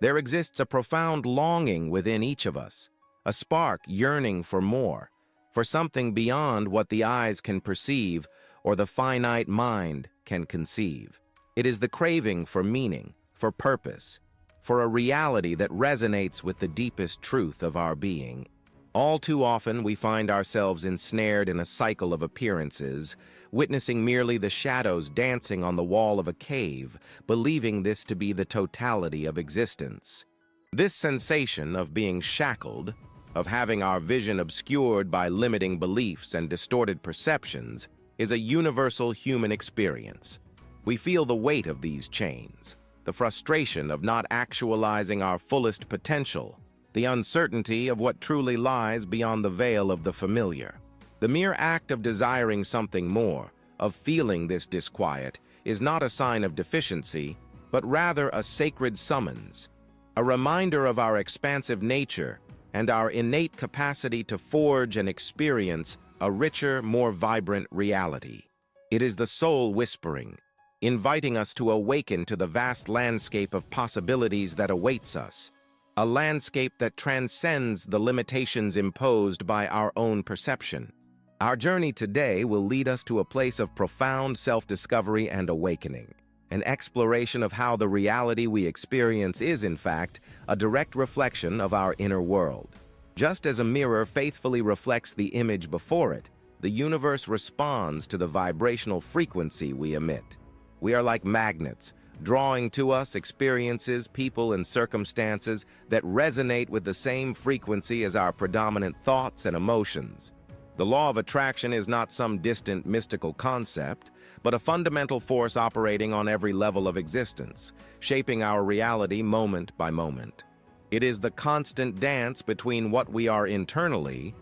There exists a profound longing within each of us, a spark yearning for more, for something beyond what the eyes can perceive or the finite mind can conceive. It is the craving for meaning, for purpose, for a reality that resonates with the deepest truth of our being. All too often, we find ourselves ensnared in a cycle of appearances, witnessing merely the shadows dancing on the wall of a cave, believing this to be the totality of existence. This sensation of being shackled, of having our vision obscured by limiting beliefs and distorted perceptions, is a universal human experience. We feel the weight of these chains, the frustration of not actualizing our fullest potential, the uncertainty of what truly lies beyond the veil of the familiar. The mere act of desiring something more, of feeling this disquiet, is not a sign of deficiency, but rather a sacred summons, a reminder of our expansive nature and our innate capacity to forge and experience a richer, more vibrant reality. It is the soul whispering, inviting us to awaken to the vast landscape of possibilities that awaits us, a landscape that transcends the limitations imposed by our own perception. Our journey today will lead us to a place of profound self-discovery and awakening, an exploration of how the reality we experience is, in fact, a direct reflection of our inner world. Just as a mirror faithfully reflects the image before it, the universe responds to the vibrational frequency we emit. We are like magnets, drawing to us experiences, people, and circumstances that resonate with the same frequency as our predominant thoughts and emotions. The law of attraction is not some distant mystical concept, but a fundamental force operating on every level of existence, shaping our reality moment by moment. It is the constant dance between what we are internally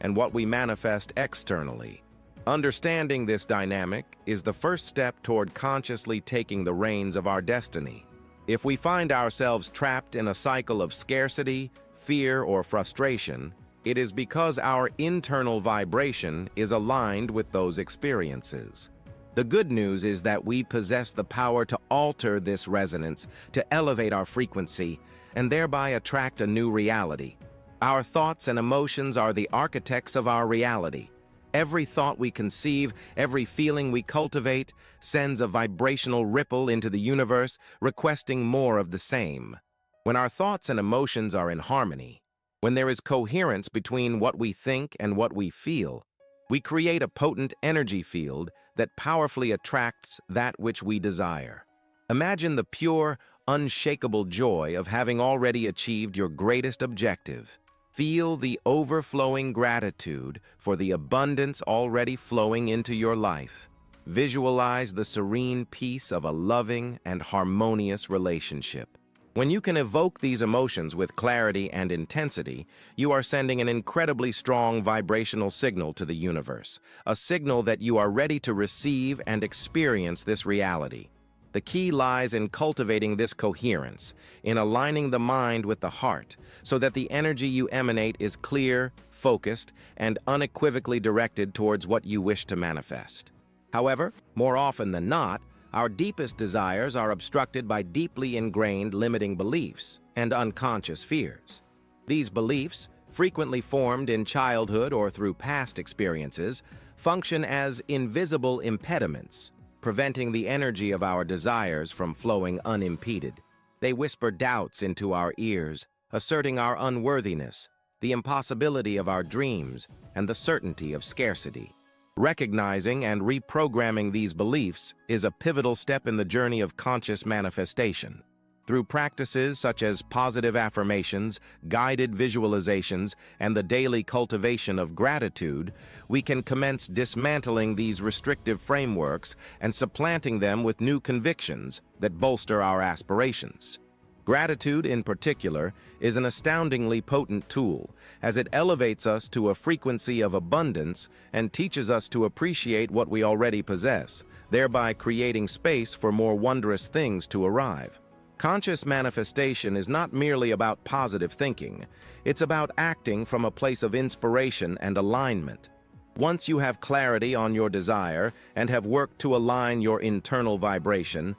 and what we manifest externally. Understanding this dynamic is the first step toward consciously taking the reins of our destiny. If we find ourselves trapped in a cycle of scarcity, fear, or frustration, it is because our internal vibration is aligned with those experiences. The good news is that we possess the power to alter this resonance, to elevate our frequency, and thereby attract a new reality. Our thoughts and emotions are the architects of our reality. Every thought we conceive, every feeling we cultivate, sends a vibrational ripple into the universe, requesting more of the same. When our thoughts and emotions are in harmony, when there is coherence between what we think and what we feel, we create a potent energy field that powerfully attracts that which we desire. Imagine the pure, unshakable joy of having already achieved your greatest objective. Feel the overflowing gratitude for the abundance already flowing into your life. Visualize the serene peace of a loving and harmonious relationship. When you can evoke these emotions with clarity and intensity, you are sending an incredibly strong vibrational signal to the universe, a signal that you are ready to receive and experience this reality. The key lies in cultivating this coherence, in aligning the mind with the heart, so that the energy you emanate is clear, focused, and unequivocally directed towards what you wish to manifest. However, more often than not, our deepest desires are obstructed by deeply ingrained limiting beliefs and unconscious fears. These beliefs, frequently formed in childhood or through past experiences, function as invisible impediments, preventing the energy of our desires from flowing unimpeded. They whisper doubts into our ears, asserting our unworthiness, the impossibility of our dreams, and the certainty of scarcity. Recognizing and reprogramming these beliefs is a pivotal step in the journey of conscious manifestation. Through practices such as positive affirmations, guided visualizations, and the daily cultivation of gratitude, we can commence dismantling these restrictive frameworks and supplanting them with new convictions that bolster our aspirations. Gratitude, in particular, is an astoundingly potent tool, as it elevates us to a frequency of abundance and teaches us to appreciate what we already possess, thereby creating space for more wondrous things to arrive. Conscious manifestation is not merely about positive thinking, it's about acting from a place of inspiration and alignment. Once you have clarity on your desire and have worked to align your internal vibration,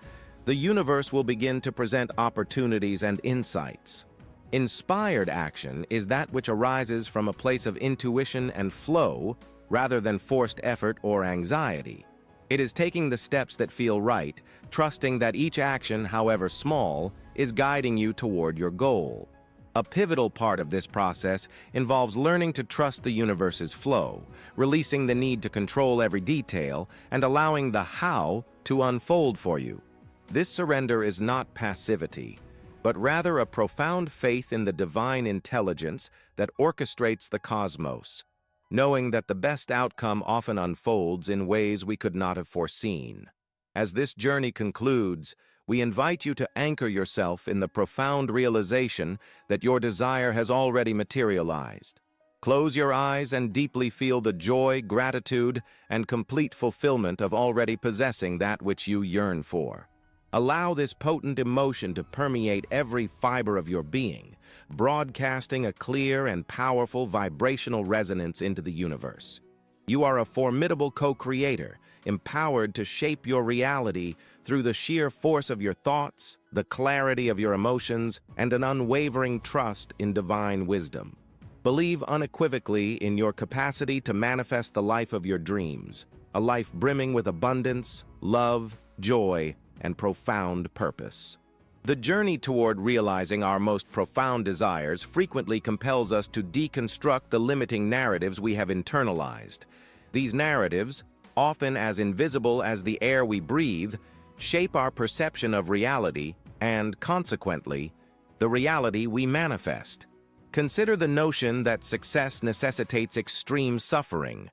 the universe will begin to present opportunities and insights. Inspired action is that which arises from a place of intuition and flow rather than forced effort or anxiety. It is taking the steps that feel right, trusting that each action, however small, is guiding you toward your goal. A pivotal part of this process involves learning to trust the universe's flow, releasing the need to control every detail, and allowing the how to unfold for you. This surrender is not passivity, but rather a profound faith in the divine intelligence that orchestrates the cosmos, knowing that the best outcome often unfolds in ways we could not have foreseen. As this journey concludes, we invite you to anchor yourself in the profound realization that your desire has already materialized. Close your eyes and deeply feel the joy, gratitude, and complete fulfillment of already possessing that which you yearn for. Allow this potent emotion to permeate every fiber of your being, broadcasting a clear and powerful vibrational resonance into the universe. You are a formidable co-creator, empowered to shape your reality through the sheer force of your thoughts, the clarity of your emotions, and an unwavering trust in divine wisdom. Believe unequivocally in your capacity to manifest the life of your dreams, a life brimming with abundance, love, joy, and profound purpose. The journey toward realizing our most profound desires frequently compels us to deconstruct the limiting narratives we have internalized. These narratives, often as invisible as the air we breathe, shape our perception of reality and, consequently, the reality we manifest. Consider the notion that success necessitates extreme suffering,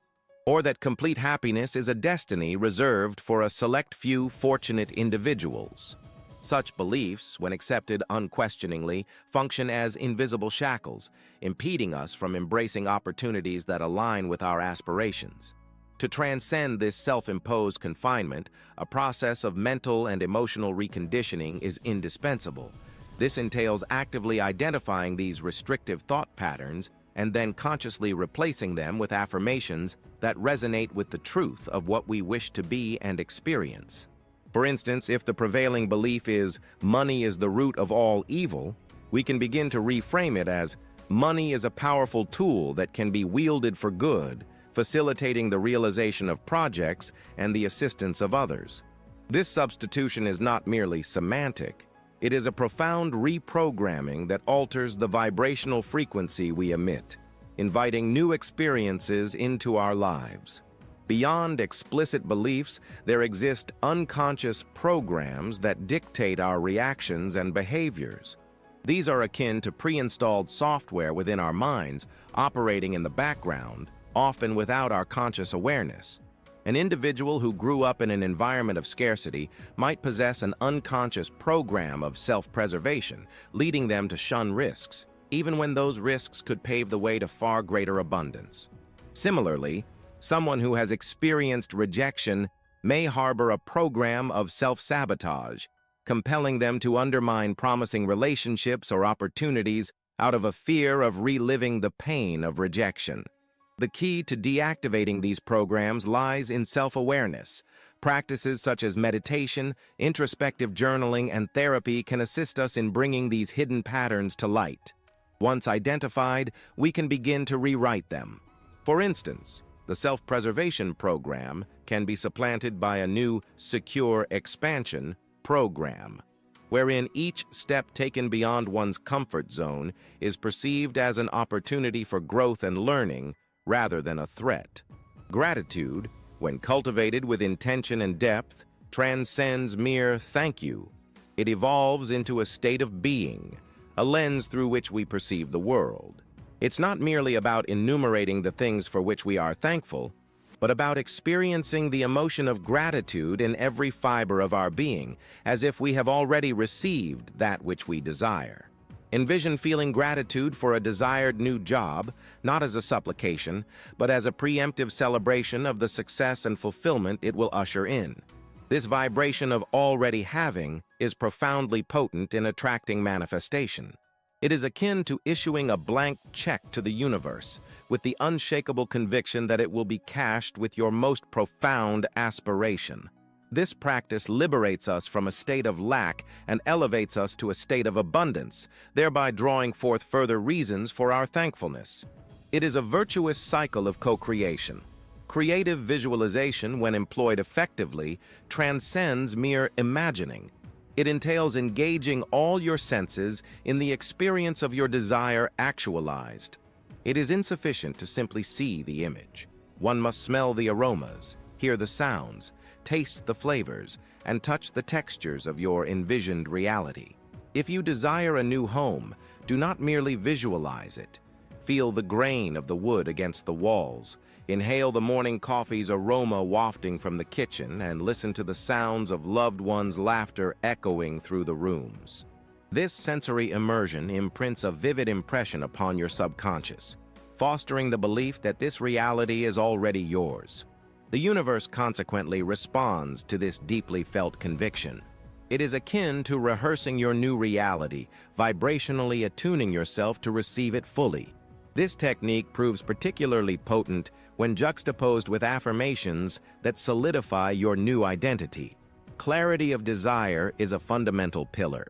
or that complete happiness is a destiny reserved for a select few fortunate individuals. Such beliefs, when accepted unquestioningly, function as invisible shackles, impeding us from embracing opportunities that align with our aspirations. To transcend this self-imposed confinement, a process of mental and emotional reconditioning is indispensable. This entails actively identifying these restrictive thought patterns and then consciously replacing them with affirmations that resonate with the truth of what we wish to be and experience. For instance, if the prevailing belief is money is the root of all evil, we can begin to reframe it as money is a powerful tool that can be wielded for good, facilitating the realization of projects and the assistance of others. This substitution is not merely semantic. It is a profound reprogramming that alters the vibrational frequency we emit, inviting new experiences into our lives. Beyond explicit beliefs, there exist unconscious programs that dictate our reactions and behaviors. These are akin to pre-installed software within our minds, operating in the background, often without our conscious awareness. An individual who grew up in an environment of scarcity might possess an unconscious program of self-preservation, leading them to shun risks, even when those risks could pave the way to far greater abundance. Similarly, someone who has experienced rejection may harbor a program of self-sabotage, compelling them to undermine promising relationships or opportunities out of a fear of reliving the pain of rejection. The key to deactivating these programs lies in self-awareness. Practices such as meditation, introspective journaling, and therapy can assist us in bringing these hidden patterns to light. Once identified, we can begin to rewrite them. For instance, the self-preservation program can be supplanted by a new secure expansion program, wherein each step taken beyond one's comfort zone is perceived as an opportunity for growth and learning, rather than a threat. Gratitude, when cultivated with intention and depth, transcends mere thank you. It evolves into a state of being, a lens through which we perceive the world. It's not merely about enumerating the things for which we are thankful, but about experiencing the emotion of gratitude in every fiber of our being, as if we have already received that which we desire. Envision feeling gratitude for a desired new job, not as a supplication, but as a preemptive celebration of the success and fulfillment it will usher in. This vibration of already having is profoundly potent in attracting manifestation. It is akin to issuing a blank check to the universe, with the unshakable conviction that it will be cashed with your most profound aspiration. This practice liberates us from a state of lack and elevates us to a state of abundance, thereby drawing forth further reasons for our thankfulness. It is a virtuous cycle of co-creation. Creative visualization, when employed effectively, transcends mere imagining. It entails engaging all your senses in the experience of your desire actualized. It is insufficient to simply see the image. One must smell the aromas, hear the sounds, taste the flavors, and touch the textures of your envisioned reality. If you desire a new home, do not merely visualize it. Feel the grain of the wood against the walls, inhale the morning coffee's aroma wafting from the kitchen, and listen to the sounds of loved ones' laughter echoing through the rooms. This sensory immersion imprints a vivid impression upon your subconscious, fostering the belief that this reality is already yours. The universe consequently responds to this deeply felt conviction. It is akin to rehearsing your new reality, vibrationally attuning yourself to receive it fully. This technique proves particularly potent when juxtaposed with affirmations that solidify your new identity. Clarity of desire is a fundamental pillar.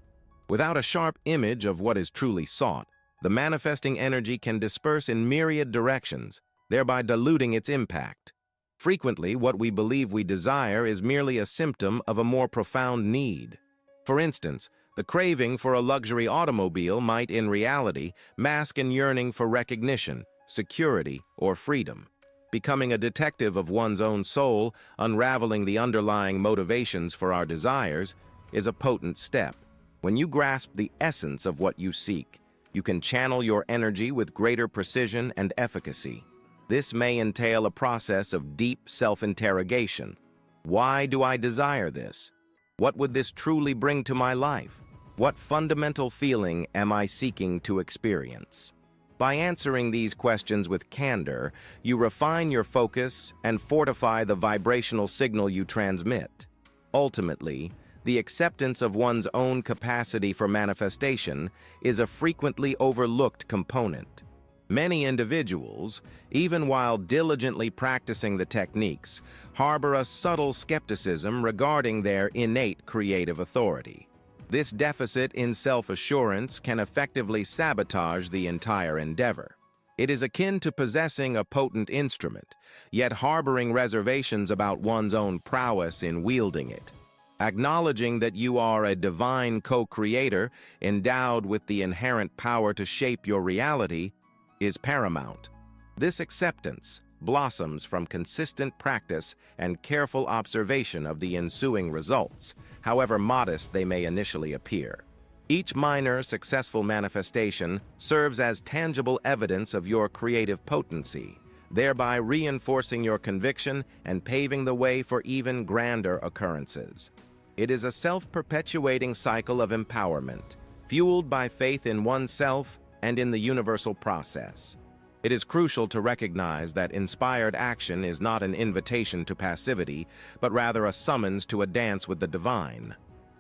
Without a sharp image of what is truly sought, the manifesting energy can disperse in myriad directions, thereby diluting its impact. Frequently, what we believe we desire is merely a symptom of a more profound need. For instance, the craving for a luxury automobile might, in reality, mask an yearning for recognition, security, or freedom. Becoming a detective of one's own soul, unraveling the underlying motivations for our desires, is a potent step. When you grasp the essence of what you seek, you can channel your energy with greater precision and efficacy. This may entail a process of deep self-interrogation. Why do I desire this? What would this truly bring to my life? What fundamental feeling am I seeking to experience? By answering these questions with candor, you refine your focus and fortify the vibrational signal you transmit. Ultimately, the acceptance of one's own capacity for manifestation is a frequently overlooked component. Many individuals, even while diligently practicing the techniques, harbor a subtle skepticism regarding their innate creative authority. This deficit in self-assurance can effectively sabotage the entire endeavor. It is akin to possessing a potent instrument, yet harboring reservations about one's own prowess in wielding it. Acknowledging that you are a divine co-creator endowed with the inherent power to shape your reality is paramount. This acceptance blossoms from consistent practice and careful observation of the ensuing results, however modest they may initially appear. Each minor, successful manifestation serves as tangible evidence of your creative potency, thereby reinforcing your conviction and paving the way for even grander occurrences. It is a self-perpetuating cycle of empowerment, fueled by faith in oneself and in the universal process. It is crucial to recognize that inspired action is not an invitation to passivity, but rather a summons to a dance with the divine.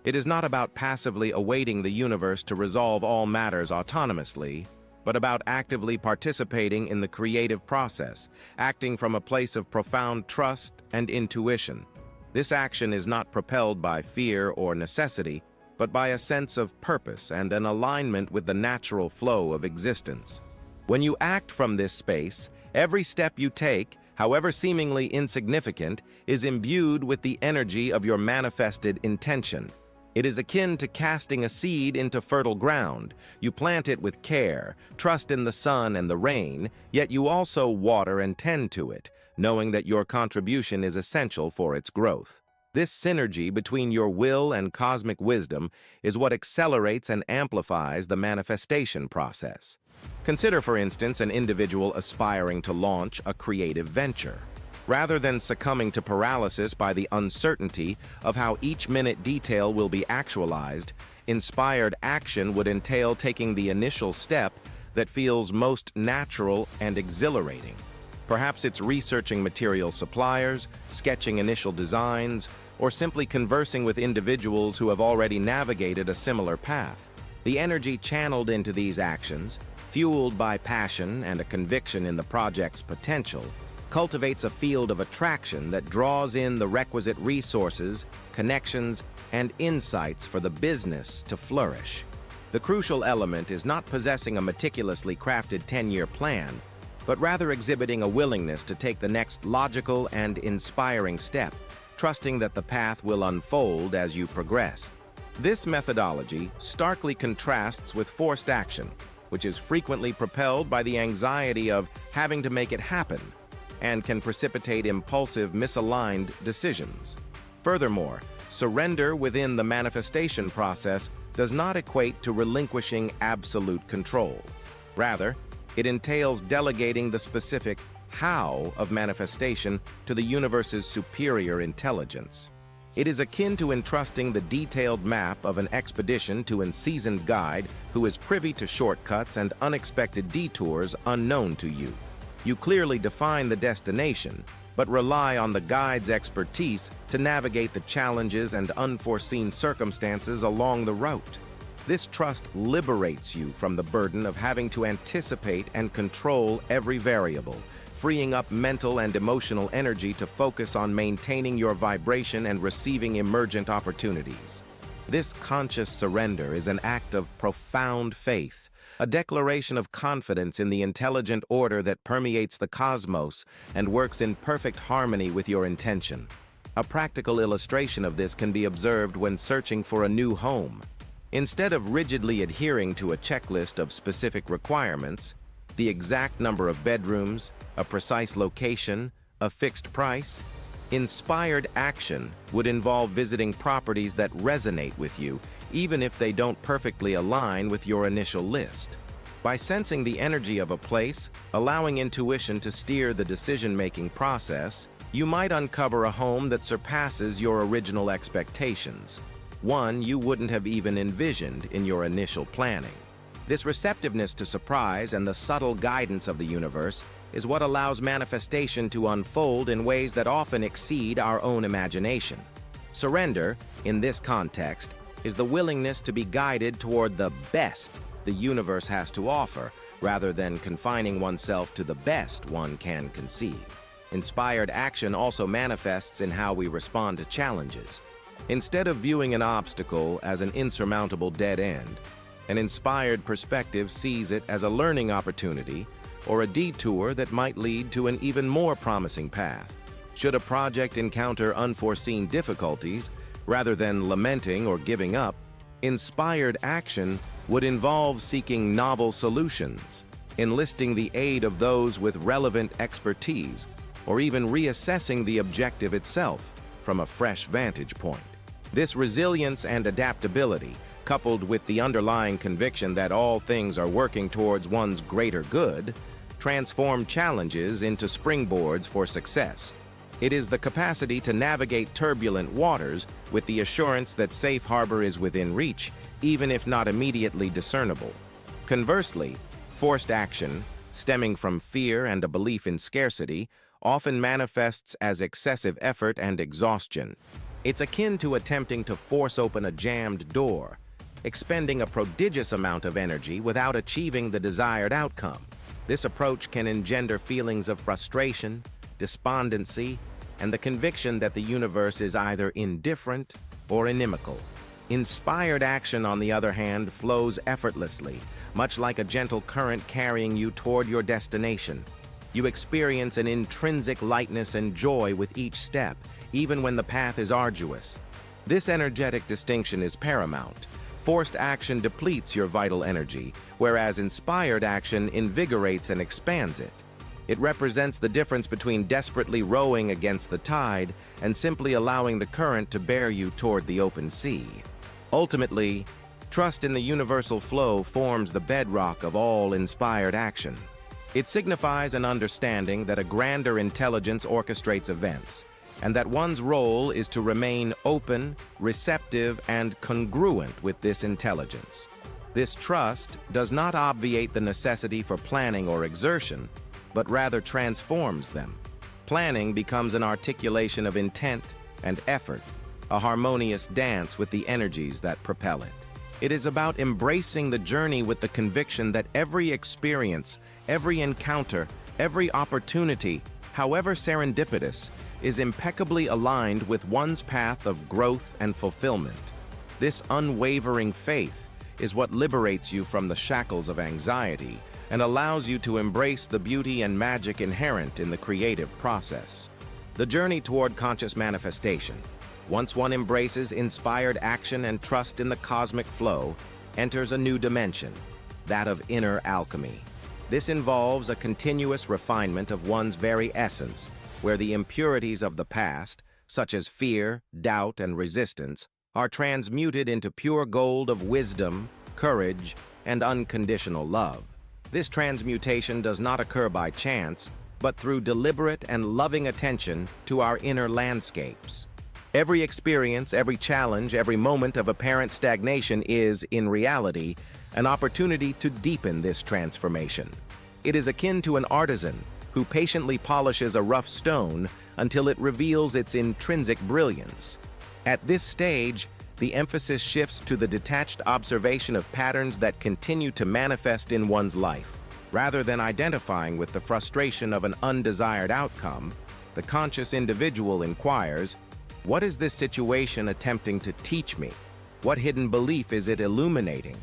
It is not about passively awaiting the universe to resolve all matters autonomously, but about actively participating in the creative process, acting from a place of profound trust and intuition. This action is not propelled by fear or necessity, but by a sense of purpose and an alignment with the natural flow of existence. When you act from this space, every step you take, however seemingly insignificant, is imbued with the energy of your manifested intention. It is akin to casting a seed into fertile ground. You plant it with care, trust in the sun and the rain, yet you also water and tend to it, knowing that your contribution is essential for its growth. This synergy between your will and cosmic wisdom is what accelerates and amplifies the manifestation process. Consider, for instance, an individual aspiring to launch a creative venture. Rather than succumbing to paralysis by the uncertainty of how each minute detail will be actualized, inspired action would entail taking the initial step that feels most natural and exhilarating. Perhaps it's researching material suppliers, sketching initial designs, or simply conversing with individuals who have already navigated a similar path. The energy channeled into these actions, fueled by passion and a conviction in the project's potential, cultivates a field of attraction that draws in the requisite resources, connections, and insights for the business to flourish. The crucial element is not possessing a meticulously crafted 10-year plan, but rather exhibiting a willingness to take the next logical and inspiring step, trusting that the path will unfold as you progress. This methodology starkly contrasts with forced action, which is frequently propelled by the anxiety of having to make it happen and can precipitate impulsive, misaligned decisions. Furthermore, surrender within the manifestation process does not equate to relinquishing absolute control. Rather, it entails delegating the specific how of manifestation to the universe's superior intelligence. It is akin to entrusting the detailed map of an expedition to a seasoned guide who is privy to shortcuts and unexpected detours unknown to you. You clearly define the destination, but rely on the guide's expertise to navigate the challenges and unforeseen circumstances along the route. This trust liberates you from the burden of having to anticipate and control every variable, freeing up mental and emotional energy to focus on maintaining your vibration and receiving emergent opportunities. This conscious surrender is an act of profound faith, a declaration of confidence in the intelligent order that permeates the cosmos and works in perfect harmony with your intention. A practical illustration of this can be observed when searching for a new home. Instead of rigidly adhering to a checklist of specific requirements, the exact number of bedrooms, a precise location, a fixed price, inspired action would involve visiting properties that resonate with you, even if they don't perfectly align with your initial list. By sensing the energy of a place, allowing intuition to steer the decision-making process, you might uncover a home that surpasses your original expectations, one you wouldn't have even envisioned in your initial planning. This receptiveness to surprise and the subtle guidance of the universe is what allows manifestation to unfold in ways that often exceed our own imagination. Surrender, in this context, is the willingness to be guided toward the best the universe has to offer, rather than confining oneself to the best one can conceive. Inspired action also manifests in how we respond to challenges. Instead of viewing an obstacle as an insurmountable dead end, an inspired perspective sees it as a learning opportunity or a detour that might lead to an even more promising path. Should a project encounter unforeseen difficulties, rather than lamenting or giving up, inspired action would involve seeking novel solutions, enlisting the aid of those with relevant expertise, or even reassessing the objective itself from a fresh vantage point. This resilience and adaptability, coupled with the underlying conviction that all things are working towards one's greater good, transform challenges into springboards for success. It is the capacity to navigate turbulent waters with the assurance that safe harbor is within reach, even if not immediately discernible. Conversely, forced action, stemming from fear and a belief in scarcity, often manifests as excessive effort and exhaustion. It's akin to attempting to force open a jammed door, expending a prodigious amount of energy without achieving the desired outcome. This approach can engender feelings of frustration, despondency, and the conviction that the universe is either indifferent or inimical. Inspired action, on the other hand, flows effortlessly, much like a gentle current carrying you toward your destination. You experience an intrinsic lightness and joy with each step, even when the path is arduous. This energetic distinction is paramount. Forced action depletes your vital energy, whereas inspired action invigorates and expands it. It represents the difference between desperately rowing against the tide and simply allowing the current to bear you toward the open sea. Ultimately, trust in the universal flow forms the bedrock of all inspired action. It signifies an understanding that a grander intelligence orchestrates events, and that one's role is to remain open, receptive, and congruent with this intelligence. This trust does not obviate the necessity for planning or exertion, but rather transforms them. Planning becomes an articulation of intent and effort, a harmonious dance with the energies that propel it. It is about embracing the journey with the conviction that every experience, every encounter, every opportunity however serendipitous, is impeccably aligned with one's path of growth and fulfillment. This unwavering faith is what liberates you from the shackles of anxiety and allows you to embrace the beauty and magic inherent in the creative process. The journey toward conscious manifestation, once one embraces inspired action and trust in the cosmic flow, enters a new dimension, that of inner alchemy. This involves a continuous refinement of one's very essence, where the impurities of the past, such as fear, doubt, and resistance, are transmuted into pure gold of wisdom, courage, and unconditional love. This transmutation does not occur by chance, but through deliberate and loving attention to our inner landscapes. Every experience, every challenge, every moment of apparent stagnation is, in reality, an opportunity to deepen this transformation. It is akin to an artisan who patiently polishes a rough stone until it reveals its intrinsic brilliance. At this stage, the emphasis shifts to the detached observation of patterns that continue to manifest in one's life. Rather than identifying with the frustration of an undesired outcome, the conscious individual inquires, what is this situation attempting to teach me? What hidden belief is it illuminating?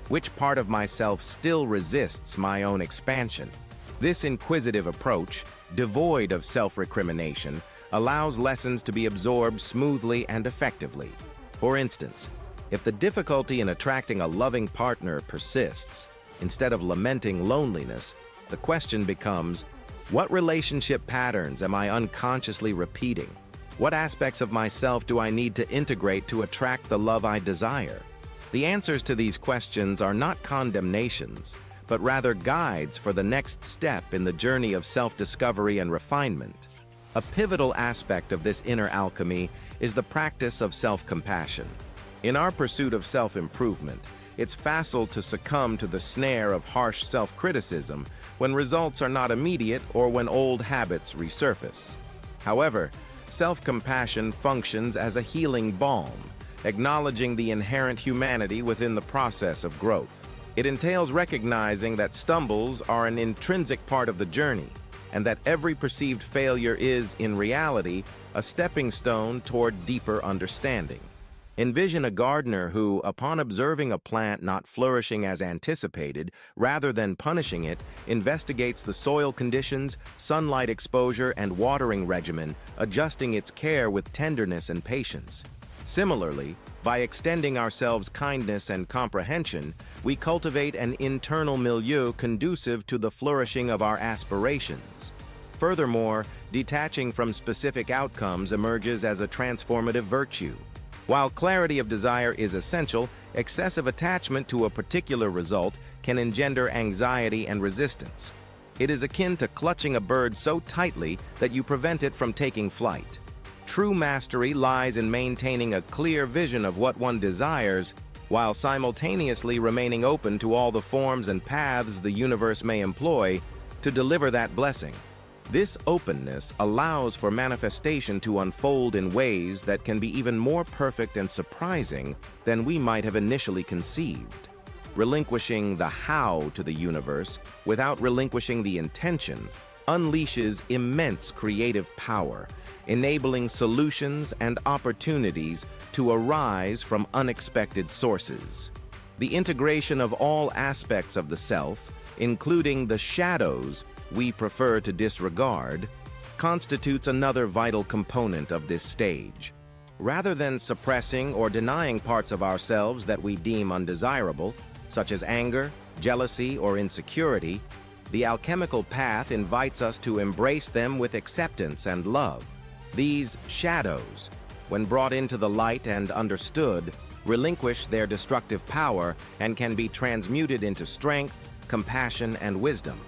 Which part of myself still resists my own expansion? This inquisitive approach, devoid of self-recrimination, allows lessons to be absorbed smoothly and effectively. For instance, if the difficulty in attracting a loving partner persists, instead of lamenting loneliness, the question becomes, what relationship patterns am I unconsciously repeating? What aspects of myself do I need to integrate to attract the love I desire? The answers to these questions are not condemnations, but rather guides for the next step in the journey of self-discovery and refinement. A pivotal aspect of this inner alchemy is the practice of self-compassion. In our pursuit of self-improvement, it's facile to succumb to the snare of harsh self-criticism when results are not immediate or when old habits resurface. However, self-compassion functions as a healing balm, acknowledging the inherent humanity within the process of growth. It entails recognizing that stumbles are an intrinsic part of the journey, and that every perceived failure is, in reality, a stepping stone toward deeper understanding. Envision a gardener who, upon observing a plant not flourishing as anticipated, rather than punishing it, investigates the soil conditions, sunlight exposure, and watering regimen, adjusting its care with tenderness and patience. Similarly, by extending ourselves kindness and comprehension, we cultivate an internal milieu conducive to the flourishing of our aspirations. Furthermore, detaching from specific outcomes emerges as a transformative virtue. While clarity of desire is essential, excessive attachment to a particular result can engender anxiety and resistance. It is akin to clutching a bird so tightly that you prevent it from taking flight. True mastery lies in maintaining a clear vision of what one desires, while simultaneously remaining open to all the forms and paths the universe may employ to deliver that blessing. This openness allows for manifestation to unfold in ways that can be even more perfect and surprising than we might have initially conceived. Relinquishing the how to the universe without relinquishing the intention unleashes immense creative power, enabling solutions and opportunities to arise from unexpected sources. The integration of all aspects of the self, including the shadows we prefer to disregard, constitutes another vital component of this stage. Rather than suppressing or denying parts of ourselves that we deem undesirable, such as anger, jealousy, or insecurity, the alchemical path invites us to embrace them with acceptance and love. These shadows, when brought into the light and understood, relinquish their destructive power and can be transmuted into strength, compassion, and wisdom.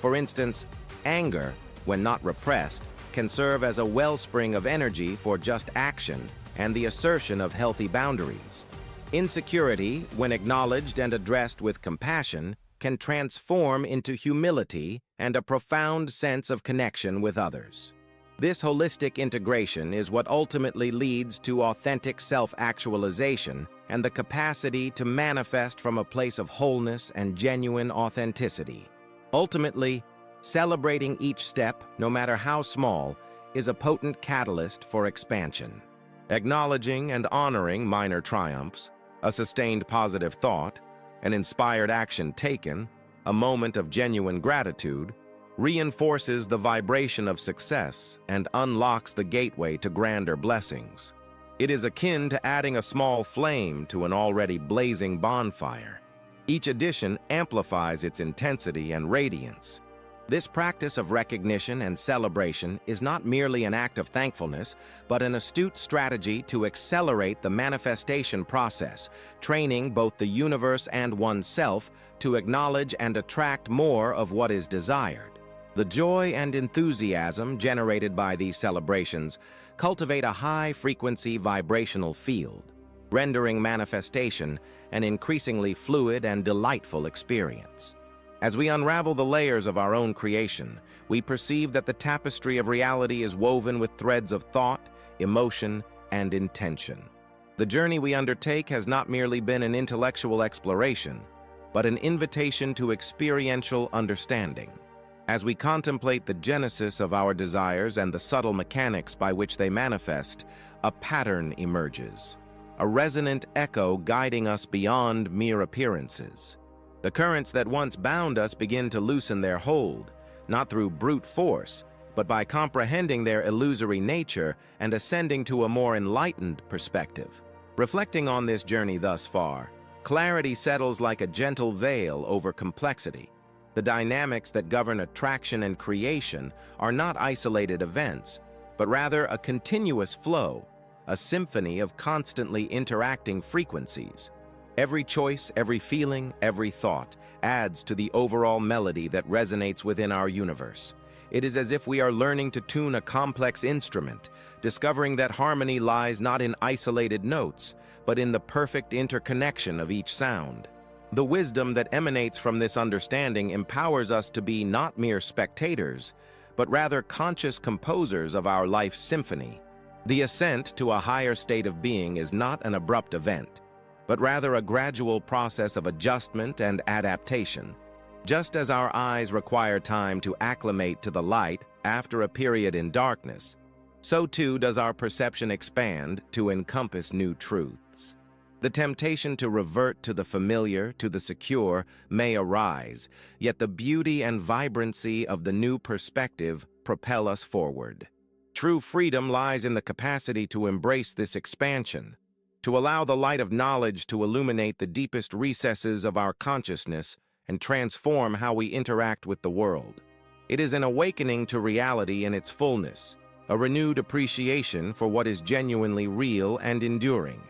For instance, anger, when not repressed, can serve as a wellspring of energy for just action and the assertion of healthy boundaries. Insecurity, when acknowledged and addressed with compassion, can transform into humility and a profound sense of connection with others. This holistic integration is what ultimately leads to authentic self-actualization and the capacity to manifest from a place of wholeness and genuine authenticity. Ultimately, Celebrating each step, no matter how small, is a potent catalyst for expansion. Acknowledging and honoring minor triumphs, a sustained positive thought, an inspired action taken, a moment of genuine gratitude, reinforces the vibration of success and unlocks the gateway to grander blessings. It is akin to adding a small flame to an already blazing bonfire. Each addition amplifies its intensity and radiance. This practice of recognition and celebration is not merely an act of thankfulness, but an astute strategy to accelerate the manifestation process, training both the universe and oneself to acknowledge and attract more of what is desired. The joy and enthusiasm generated by these celebrations cultivate a high-frequency vibrational field, rendering manifestation an increasingly fluid and delightful experience. As we unravel the layers of our own creation, we perceive that the tapestry of reality is woven with threads of thought, emotion, and intention. The journey we undertake has not merely been an intellectual exploration, but an invitation to experiential understanding. As we contemplate the genesis of our desires and the subtle mechanics by which they manifest, a pattern emerges, a resonant echo guiding us beyond mere appearances. The currents that once bound us begin to loosen their hold, not through brute force, but by comprehending their illusory nature and ascending to a more enlightened perspective. Reflecting on this journey thus far, clarity settles like a gentle veil over complexity. The dynamics that govern attraction and creation are not isolated events, but rather a continuous flow, a symphony of constantly interacting frequencies. Every choice, every feeling, every thought adds to the overall melody that resonates within our universe. It is as if we are learning to tune a complex instrument, discovering that harmony lies not in isolated notes, but in the perfect interconnection of each sound. The wisdom that emanates from this understanding empowers us to be not mere spectators, but rather conscious composers of our life's symphony. The ascent to a higher state of being is not an abrupt event, but rather a gradual process of adjustment and adaptation. Just as our eyes require time to acclimate to the light after a period in darkness, so too does our perception expand to encompass new truths. The temptation to revert to the familiar, to the secure, may arise, yet the beauty and vibrancy of the new perspective propel us forward. True freedom lies in the capacity to embrace this expansion, to allow the light of knowledge to illuminate the deepest recesses of our consciousness and transform how we interact with the world. It is an awakening to reality in its fullness, a renewed appreciation for what is genuinely real and enduring.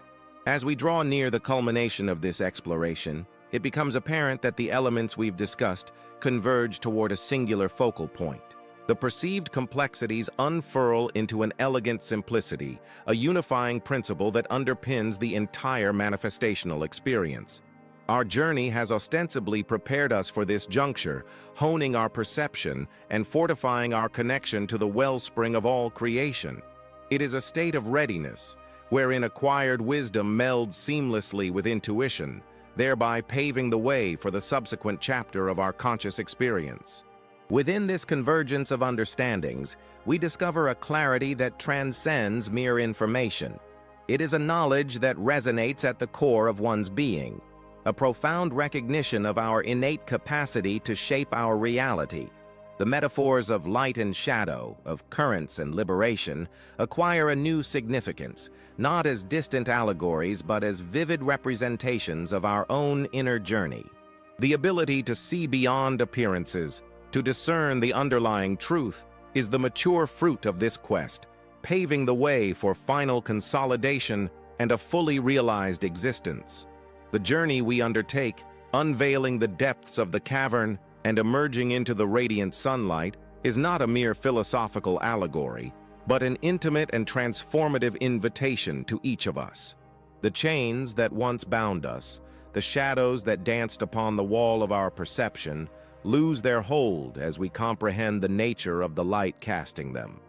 As we draw near the culmination of this exploration, it becomes apparent that the elements we've discussed converge toward a singular focal point. The perceived complexities unfurl into an elegant simplicity, a unifying principle that underpins the entire manifestational experience. Our journey has ostensibly prepared us for this juncture, honing our perception and fortifying our connection to the wellspring of all creation. It is a state of readiness, wherein acquired wisdom melds seamlessly with intuition, thereby paving the way for the subsequent chapter of our conscious experience. Within this convergence of understandings, we discover a clarity that transcends mere information. It is a knowledge that resonates at the core of one's being, a profound recognition of our innate capacity to shape our reality. The metaphors of light and shadow, of currents and liberation, acquire a new significance, not as distant allegories but as vivid representations of our own inner journey. The ability to see beyond appearances, to discern the underlying truth, is the mature fruit of this quest, paving the way for final consolidation and a fully realized existence. The journey we undertake, unveiling the depths of the cavern and emerging into the radiant sunlight, is not a mere philosophical allegory, but an intimate and transformative invitation to each of us. The chains that once bound us, the shadows that danced upon the wall of our perception, lose their hold as we comprehend the nature of the light casting them.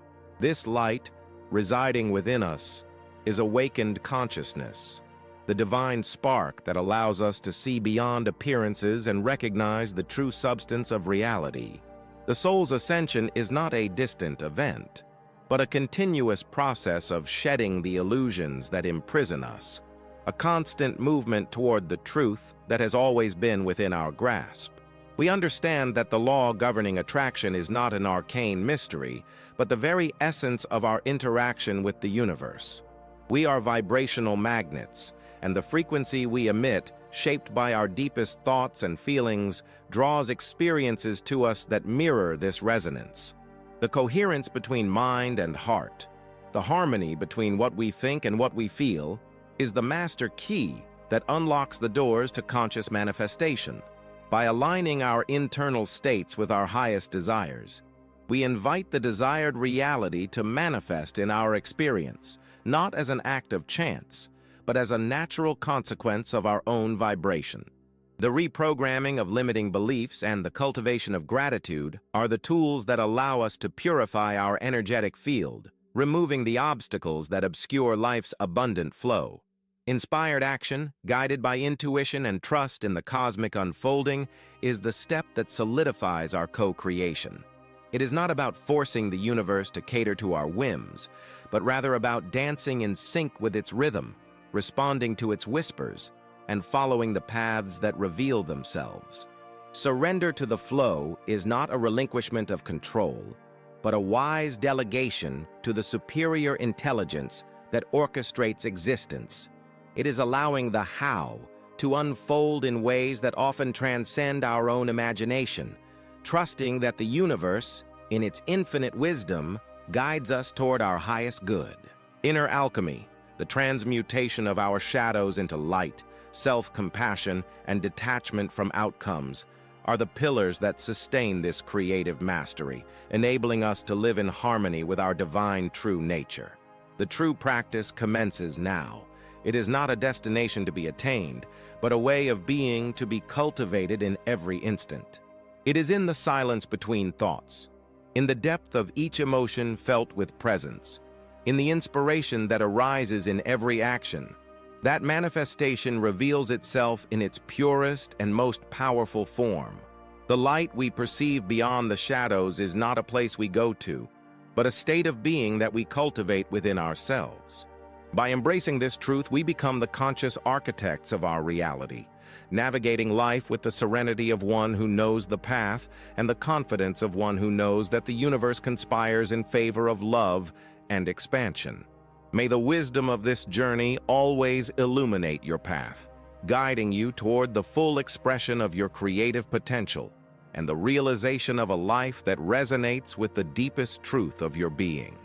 This light, residing within us, is awakened consciousness, the divine spark that allows us to see beyond appearances and recognize the true substance of reality. The soul's ascension is not a distant event, but a continuous process of shedding the illusions that imprison us, a constant movement toward the truth that has always been within our grasp. We understand that the law governing attraction is not an arcane mystery, but the very essence of our interaction with the universe. We are vibrational magnets, and the frequency we emit, shaped by our deepest thoughts and feelings, draws experiences to us that mirror this resonance. The coherence between mind and heart, the harmony between what we think and what we feel, is the master key that unlocks the doors to conscious manifestation. By aligning our internal states with our highest desires, we invite the desired reality to manifest in our experience, not as an act of chance, but as a natural consequence of our own vibration. The reprogramming of limiting beliefs and the cultivation of gratitude are the tools that allow us to purify our energetic field, removing the obstacles that obscure life's abundant flow. Inspired action, guided by intuition and trust in the cosmic unfolding, is the step that solidifies our co-creation. It is not about forcing the universe to cater to our whims, but rather about dancing in sync with its rhythm, responding to its whispers, and following the paths that reveal themselves. Surrender to the flow is not a relinquishment of control, but a wise delegation to the superior intelligence that orchestrates existence. It is allowing the how to unfold in ways that often transcend our own imagination, trusting that the universe, in its infinite wisdom, guides us toward our highest good. Inner alchemy, the transmutation of our shadows into light, self-compassion, and detachment from outcomes, are the pillars that sustain this creative mastery, enabling us to live in harmony with our divine true nature. The true practice commences now. It is not a destination to be attained, but a way of being to be cultivated in every instant. It is in the silence between thoughts, in the depth of each emotion felt with presence, in the inspiration that arises in every action, that manifestation reveals itself in its purest and most powerful form. The light we perceive beyond the shadows is not a place we go to, but a state of being that we cultivate within ourselves. By embracing this truth, we become the conscious architects of our reality, navigating life with the serenity of one who knows the path and the confidence of one who knows that the universe conspires in favor of love and expansion. May the wisdom of this journey always illuminate your path, guiding you toward the full expression of your creative potential and the realization of a life that resonates with the deepest truth of your being.